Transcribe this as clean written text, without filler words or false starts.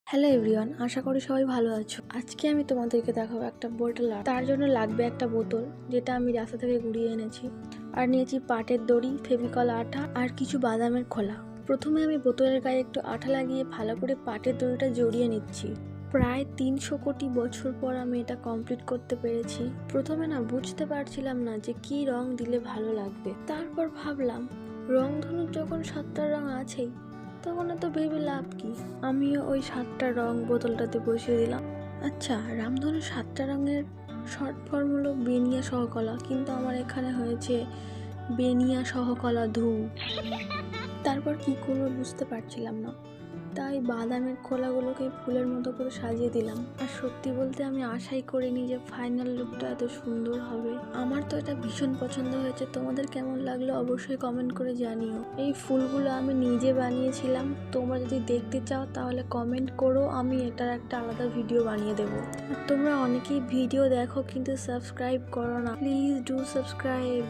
Hello everyone, আশা করি সবাই ভালো আছো। আজকে আমি তোমাদেরকে দেখাবো একটা বোতল আর্ট। তার জন্য লাগবে একটা বোতল, যেটা আমি রাস্তা থেকে ঘুরিয়ে এনেছি, আর নিয়েছি পাটের দড়ি, ফেভিকল, আঠা আর কিছু বাদামের খোলা। প্রথমে আমি বোতলের গায়ে একটু আঠা লাগিয়ে ভালো করে পাটের দড়িটা জড়িয়ে নিচ্ছি। প্রায় 300 কোটি বছর পর আমি এটা কমপ্লিট করতে পেরেছি। প্রথমে না বুঝতে পারছিলাম না যে কি রং দিলে ভালো লাগবে। তারপর ভাবলাম, রংধনুর যখন 7টা রং আছেই, তখন তো ভেবে লাভ কি। আমিও ওই 7টা রং বোতলটাতে বসিয়ে দিলাম। আচ্ছা, রামধনু 7টা রঙের শর্ট ফর্ম হলো বেনিয়া সহকলা, কিন্তু আমার এখানে হয়েছে বেনিয়া সহকলা ধু। তারপর কি করবো বুঝতে পারছিলাম না, তাই বাদামের খোলাগুলোকে ফুলের মতো করে সাজিয়ে দিলাম। আর সত্যি বলতে আমি আশাই করিনি যে ফাইনাল লুকটা এত সুন্দর হবে। আমার তো এটা ভীষণ পছন্দ হয়েছে। তোমাদের কেমন লাগলো অবশ্যই কমেন্ট করে জানিও। এই ফুলগুলো আমি নিজে বানিয়েছিলাম। তোমরা যদি দেখতে চাও তাহলে কমেন্ট করো, আমি এটার একটা আলাদা ভিডিও বানিয়ে দেবো। আর তোমরা অনেকেই ভিডিও দেখো কিন্তু সাবস্ক্রাইব করো না, প্লিজ ডু সাবস্ক্রাইব।